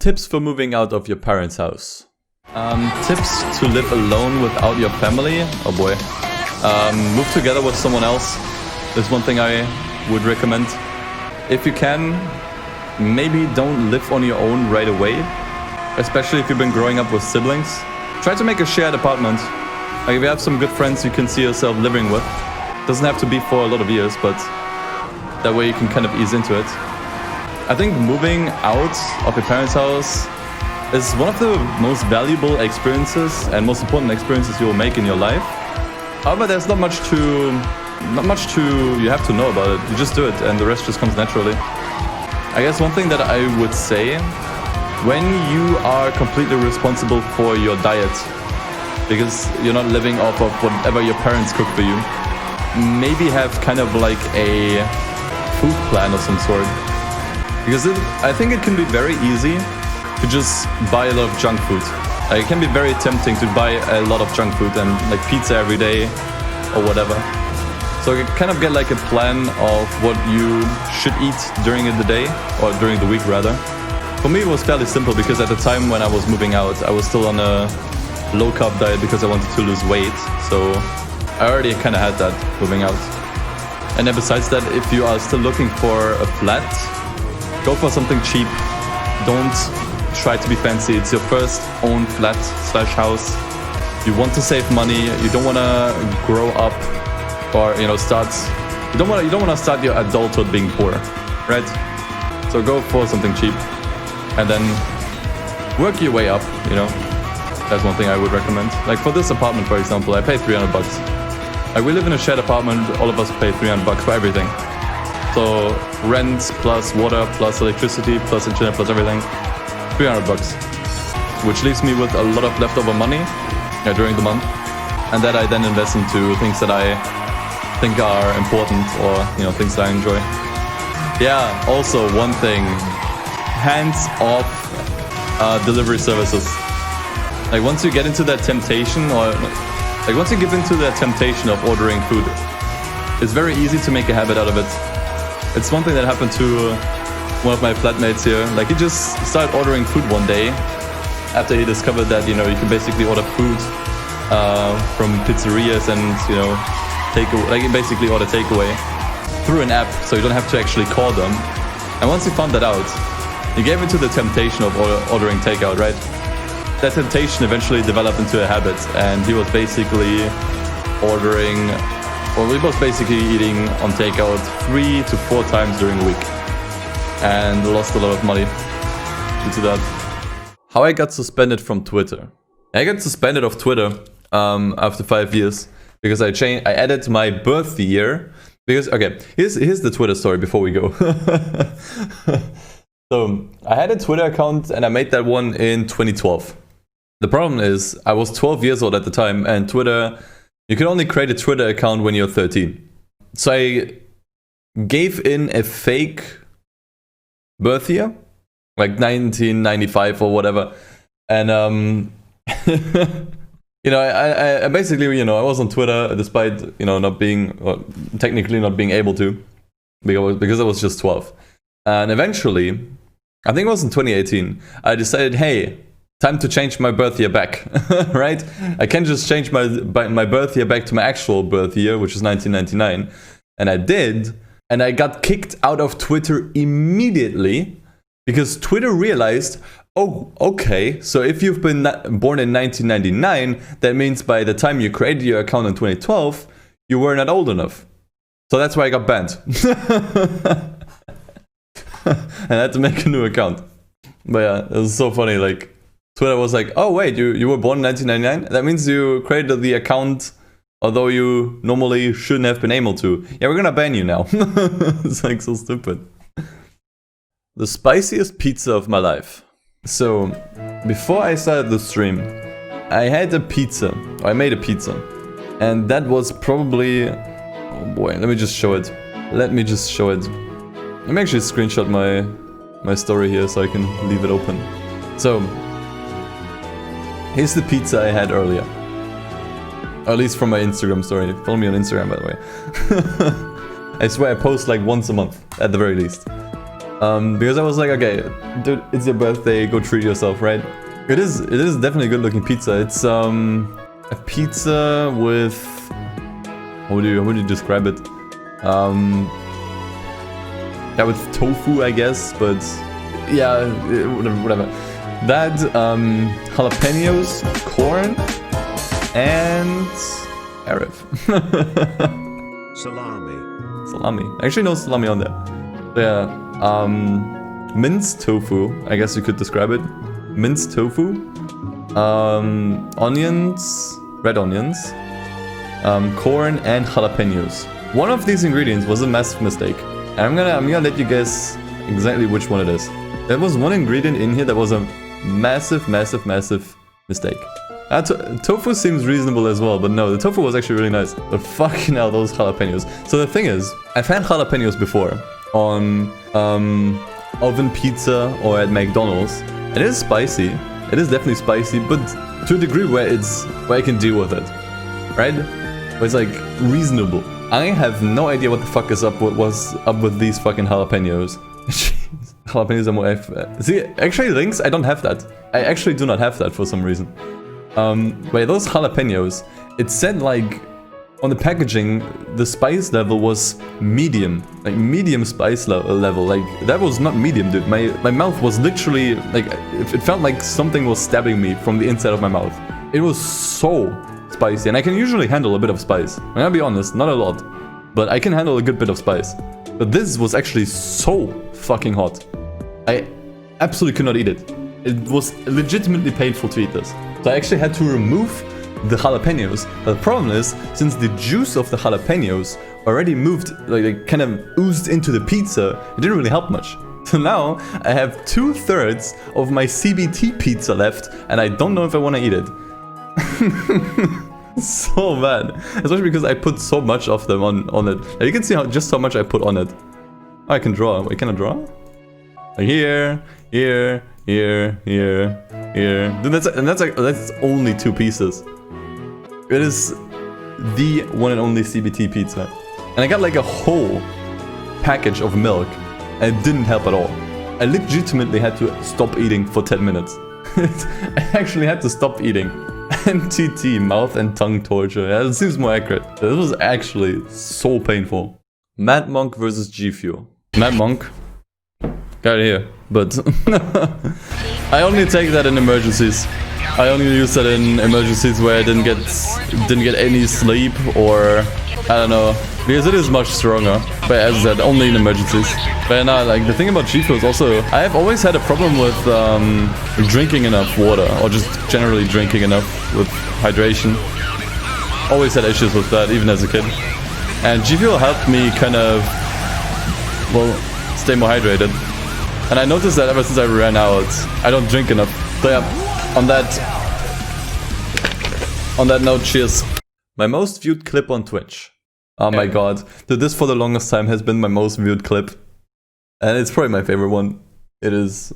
Tips for moving out of your parents' house. Tips to live alone without your family. Oh boy. Move together with someone else. That's one thing I would recommend. If you can, maybe don't live on your own right away. Especially if you've been growing up with siblings. Try to make a shared apartment. Like if you have some good friends you can see yourself living with. Doesn't have to be for a lot of years, but that way you can kind of ease into it. I think moving out of your parents' house is one of the most valuable experiences and most important experiences you will make in your life. However, there's not much you have to know about it. You just do it and the rest just comes naturally. I guess one thing that I would say, when you are completely responsible for your diet, because you're not living off of whatever your parents cook for you, maybe have kind of like a food plan of some sort. Because I think it can be very easy to just buy a lot of junk food. It can be very tempting to buy a lot of junk food and like pizza every day or whatever. So you kind of get like a plan of what you should eat during the day, or during the week rather. For me it was fairly simple because at the time when I was moving out, I was still on a low-carb diet because I wanted to lose weight. So I already kind of had that moving out. And then besides that, if you are still looking for a flat, go for something cheap. Don't try to be fancy. It's your first own flat / house. You want to save money. You don't want to grow up or you don't want to start your adulthood being poor, right? So go for something cheap and then work your way up, you know. That's one thing I would recommend. Like for this apartment, for example, I paid 300 bucks. Like we live in a shared apartment, all of us pay 300 bucks for everything. So rent plus water plus electricity plus internet plus everything, 300 bucks. Which leaves me with a lot of leftover money during the month. And that I then invest into things that I think are important or, you know, things that I enjoy. Yeah, also one thing, hands-off delivery services. Like once you get into that temptation once you give into that temptation of ordering food, it's very easy to make a habit out of it. It's one thing that happened to one of my flatmates here. Like he just started ordering food one day after he discovered that, you know, you can basically order food from pizzerias and, you know, basically order takeaway through an app, so you don't have to actually call them. And once he found that out, he gave into the temptation of ordering takeout, right? That temptation eventually developed into a habit, and he was basically eating on takeout 3 to 4 times during the week, and lost a lot of money due to that. How I got suspended from Twitter. I got suspended off Twitter after 5 years because I added my birth year. Because okay, here's the Twitter story before we go. So I had a Twitter account and I made that one in 2012. The problem is I was 12 years old at the time, and Twitter, you can only create a Twitter account when you're 13. So I gave in a fake birth year, like 1995 or whatever. And you know, I basically, you know, I was on Twitter despite, you know, technically not being able to, because I was just 12. And eventually, I think it was in 2018, I decided, hey, time to change my birth year back, right? I can't just change my birth year back to my actual birth year, which is 1999. And I did, and I got kicked out of Twitter immediately because Twitter realized, oh, okay, so if you've been born in 1999, that means by the time you created your account in 2012, you were not old enough. So that's why I got banned. And I had to make a new account. But yeah, it was so funny, like, Twitter was like, oh wait, you were born in 1999? That means you created the account, although you normally shouldn't have been able to. Yeah, we're gonna ban you now. It's like so stupid. The spiciest pizza of my life. So, before I started the stream, I had a pizza, or I made a pizza. And that was probably, oh boy, let me just show it. Let me actually screenshot my story here so I can leave it open. So, here's the pizza I had earlier. Or at least from my Instagram story. Follow me on Instagram, by the way. I swear I post like once a month, at the very least. Because I was like, okay, dude, it's your birthday, go treat yourself, right? It is definitely a good looking pizza. It's a pizza with, how would you describe it? Yeah, with tofu, I guess, but yeah, whatever. That, jalapenos, corn, and Arif. Salami. Actually, no salami on there. So yeah, minced tofu, I guess you could describe it. Minced tofu, onions, red onions, corn, and jalapenos. One of these ingredients was a massive mistake. And I'm gonna let you guess exactly which one it is. There was one ingredient in here that was a massive mistake. Tofu seems reasonable as well, but no, the tofu was actually really nice. But fucking hell, those jalapenos. So the thing is, I've had jalapenos before on oven pizza or at McDonald's. It is spicy. It is definitely spicy, but to a degree where I can deal with it, right? Where it's like reasonable. I have no idea what the fuck is up. What was up with these fucking jalapenos? Jeez. Jalapenos are more. See, actually, links. I don't have that. I actually do not have that for some reason. Wait, those jalapenos. It said like on the packaging, the spice level was medium, like medium spice level. Like that was not medium, dude. My mouth was literally like it felt like something was stabbing me from the inside of my mouth. It was so spicy, and I can usually handle a bit of spice. I'm gonna be honest, not a lot, but I can handle a good bit of spice. But this was actually so fucking hot. I absolutely could not eat it. It was legitimately painful to eat this. So I actually had to remove the jalapenos. But the problem is, since the juice of the jalapenos already moved, like it kind of oozed into the pizza, it didn't really help much. So now I have 2/3 of my CBT pizza left, and I don't know if I want to eat it. So bad, especially because I put so much of them on it. You can see just how much I put on it. Oh, I can draw. Wait, can I draw? Like here. Dude, that's only 2 pieces. It is the one and only CBT pizza, and I got like a whole package of milk, and it didn't help at all. I legitimately had to stop eating for 10 minutes. I actually had to stop eating. MTT, mouth and tongue torture. Yeah, it seems more accurate. This was actually so painful. Mad Monk versus G Fuel. Mad Monk. Got it here, but I only take that in emergencies. I only use that in emergencies where I didn't get any sleep, or I don't know, because it is much stronger. But as I said, only in emergencies. But no, like the thing about G Fuel is also, I have always had a problem with drinking enough water, or just generally drinking enough with hydration. Always had issues with that, even as a kid. And G Fuel helped me kind of, well, stay more hydrated. And I noticed that ever since I ran out, I don't drink enough. So yeah, on that note, cheers. My most viewed clip on Twitch. Oh my god. Dude, this for the longest time has been my most viewed clip. And it's probably my favorite one. It is.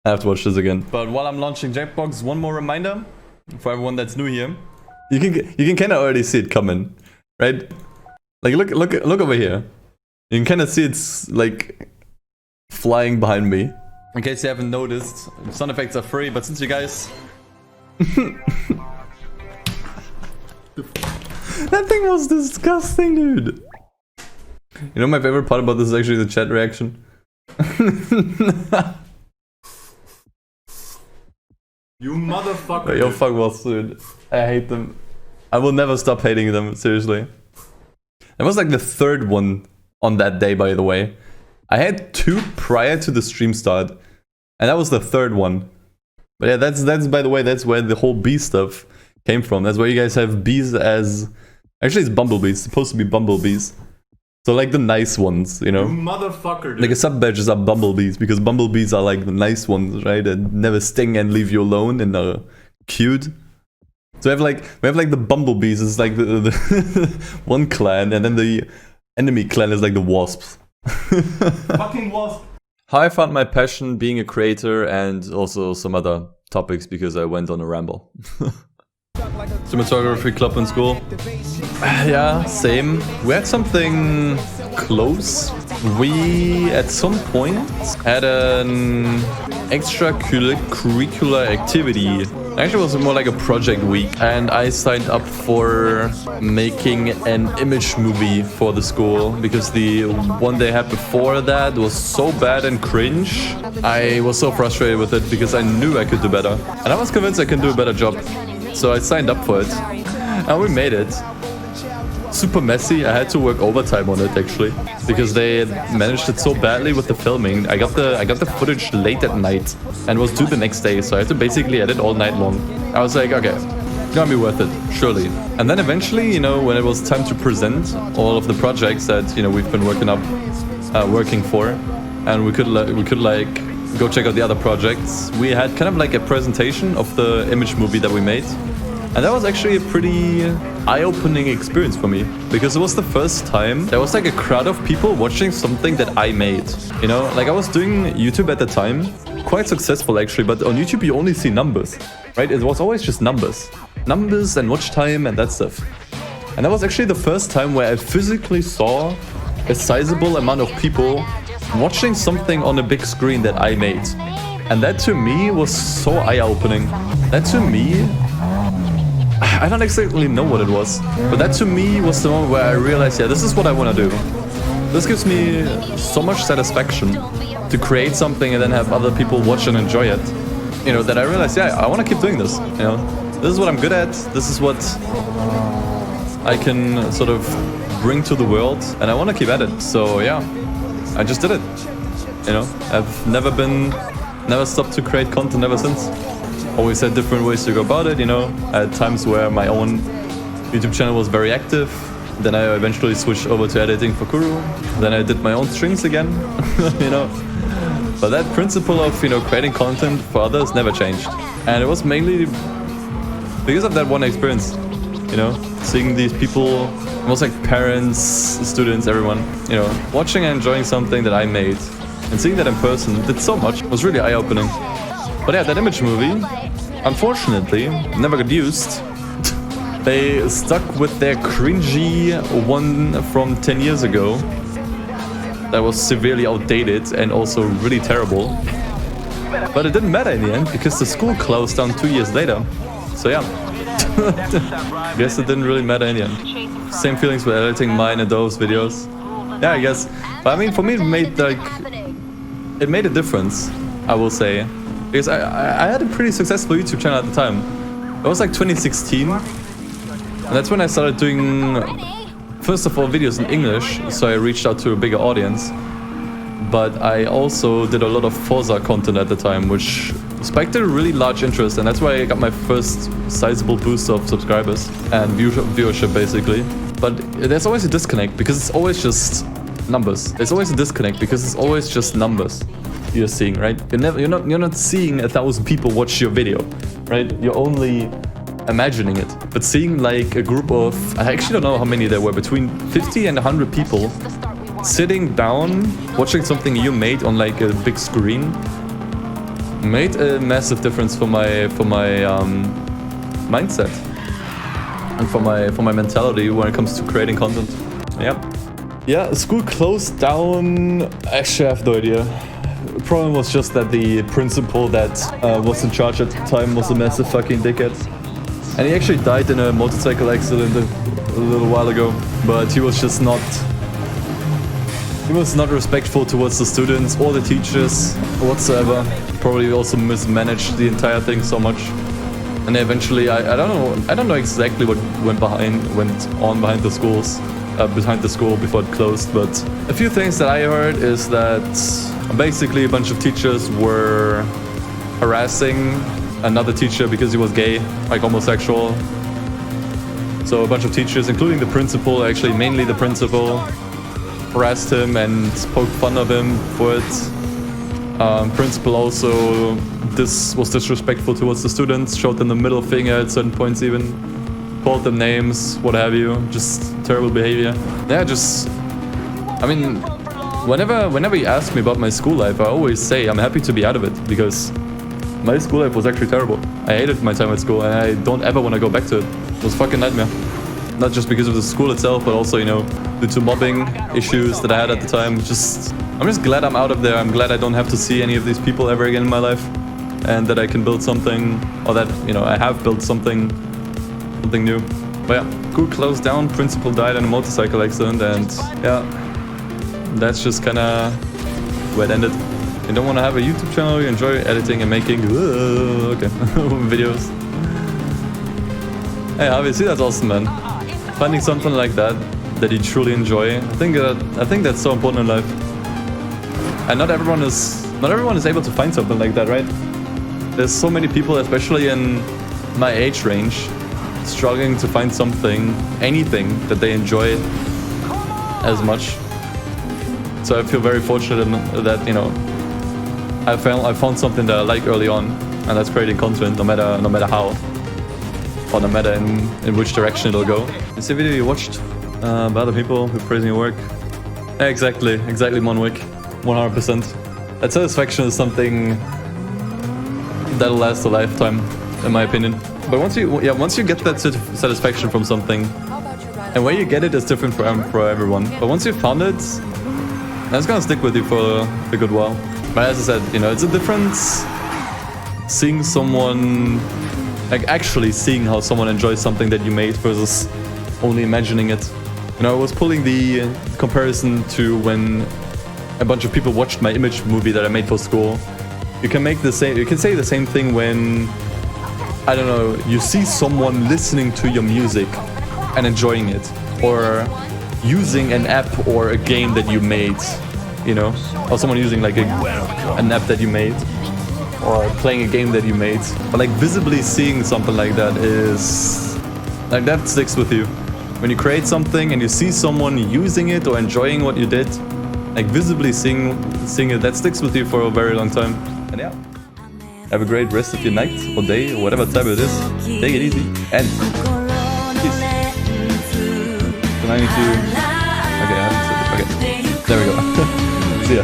I have to watch this again. But while I'm launching Jackbox, one more reminder for everyone that's new here. You can kind of already see it coming, right? Like look over here. You can kind of see it's like flying behind me. In case you haven't noticed, sound effects are free, but since you guys... That thing was disgusting, dude. You know my favorite part about this is actually the chat reaction. You motherfucker. Yo, fuck Wasp, dude. I hate them. I will never stop hating them, seriously. That was like the 3rd one on that day, by the way. I had 2 prior to the stream start, and that was the 3rd one. But yeah, that's by the way, that's where the whole bee stuff came from. That's where you guys have bees as... Actually, it's bumblebees. It's supposed to be bumblebees. So like the nice ones, you know? You motherfucker, dude. Like a sub-badges are bumblebees, because bumblebees are like the nice ones, right? And never sting and leave you alone and are cute. So we have like the bumblebees is like the one clan, and then the enemy clan is like the wasps. Fucking wasp. How I found my passion being a creator, and also some other topics because I went on a ramble. Cinematography club in school. Yeah, same. We had something close We, at some point, had an extracurricular activity. Actually, it was more like a project week. And I signed up for making an image movie for the school. Because the one they had before that was so bad and cringe. I was so frustrated with it because I knew I could do better. And I was convinced I can do a better job. So I signed up for it. And we made it. Super messy. I had to work overtime on it actually because they managed it so badly with the filming. I got the footage late at night and was due the next day, so I had to basically edit all night long. I was like, okay, it's gonna be worth it, surely. And then eventually, you know, when it was time to present all of the projects that, you know, we've been working for, and we could like go check out the other projects, we had kind of like a presentation of the image movie that we made. And that was actually a pretty eye-opening experience for me, because it was the first time there was like a crowd of people watching something that I made. You know, like I was doing YouTube at the time, quite successful actually, but on YouTube you only see numbers, right? It was always just numbers and watch time and that stuff. And that was actually the first time where I physically saw a sizable amount of people watching something on a big screen that I made. And that to me was so eye-opening. That to me, I don't exactly know what it was, but that to me was the moment where I realized, yeah, this is what I want to do. This gives me so much satisfaction to create something and then have other people watch and enjoy it. You know, that I realized, yeah, I want to keep doing this. You know, this is what I'm good at. This is what I can sort of bring to the world, and I want to keep at it. So yeah, I just did it. You know, I've never stopped to create content ever since. Always had different ways to go about it, you know. I had times where my own YouTube channel was very active. Then I eventually switched over to editing for Kuru. Then I did my own streams again, you know. But that principle of, you know, creating content for others never changed. And it was mainly because of that one experience, you know. Seeing these people, almost like parents, students, everyone, you know, watching and enjoying something that I made. And seeing that in person did so much. It was really eye-opening. But yeah, that image movie, unfortunately, never got used. They stuck with their cringy one from 10 years ago. That was severely outdated and also really terrible. But it didn't matter in the end, because the school closed down 2 years later. So yeah, guess it didn't really matter in the end. Same feelings with editing mine and those videos. Yeah, I guess. But I mean, for me, it made a difference, I will say. Because I had a pretty successful YouTube channel at the time. It was like 2016. And that's when I started doing, first of all, videos in English. So I reached out to a bigger audience. But I also did a lot of Forza content at the time, which spiked a really large interest. And that's why I got my first sizable boost of subscribers and viewership, basically. But there's always a disconnect, because it's always just numbers. There's always a disconnect, because it's always just numbers you're seeing, right? You're not seeing 1,000 people watch your video, right? You're only imagining it. But seeing like a group of, I actually don't know how many there were, between 50 and 100 people sitting down watching something you made on like a big screen made a massive difference for my mindset and for my mentality when it comes to creating content. Yeah, school closed down. Actually, I have no idea. The problem was just that the principal that was in charge at the time was a massive fucking dickhead. And he actually died in a motorcycle accident a little while ago. But he was just not... He was not respectful towards the students or the teachers whatsoever. Probably also mismanaged the entire thing so much. And eventually, I don't know exactly what went on behind the schools. Behind the school before it closed, but a few things that I heard is that basically a bunch of teachers were harassing another teacher because he was gay, like homosexual. So a bunch of teachers, including the principal, actually mainly the principal, harassed him and poked fun of him for it. Principal also was disrespectful towards the students, showed them the middle finger at certain points even. Called them names, what have you, just terrible behavior. Yeah, I mean, whenever you ask me about my school life, I always say I'm happy to be out of it, because my school life was actually terrible. I hated my time at school and I don't ever want to go back to it. It was a fucking nightmare. Not just because of the school itself, but also, you know, due to mobbing issues that I had at the time. I'm just glad I'm out of there. I'm glad I don't have to see any of these people ever again in my life. And that I can build something, or that, you know, I have built something new. But yeah, school closed down, principal died in a motorcycle accident, and yeah, that's just kinda where it ended. You don't want to have a YouTube channel, you enjoy editing and making videos. Hey, obviously that's awesome, man. Finding something like that you truly enjoy. I think that's so important in life. And not everyone is able to find something like that, right? There's so many people, especially in my age range, struggling to find something, anything that they enjoy as much. So I feel very fortunate that, you know, I found something that I like early on, and that's creating content, no matter how, or no matter in which direction it'll go. It's a video you watched by other people who praising your work. Yeah, exactly, Monwick, 100%. That satisfaction is something that'll last a lifetime, in my opinion. But once you get that satisfaction from something, and where you get it is different for everyone. But once you've found it, that's gonna stick with you for a good while. But as I said, you know, it's a difference seeing someone, like actually seeing how someone enjoys something that you made versus only imagining it. You know, I was pulling the comparison to when a bunch of people watched my image movie that I made for school. You can say the same thing when, I don't know, you see someone listening to your music and enjoying it, or using an app or a game that you made, you know, or someone using like an app that you made, or playing a game that you made. But like visibly seeing something like that is, like, that sticks with you. When you create something and you see someone using it or enjoying what you did, like visibly seeing it, that sticks with you for a very long time. And yeah, have a great rest of your night or day or whatever time it is. Take it easy and peace. So now I need to... Okay, I haven't said it. Okay, there we go. See ya.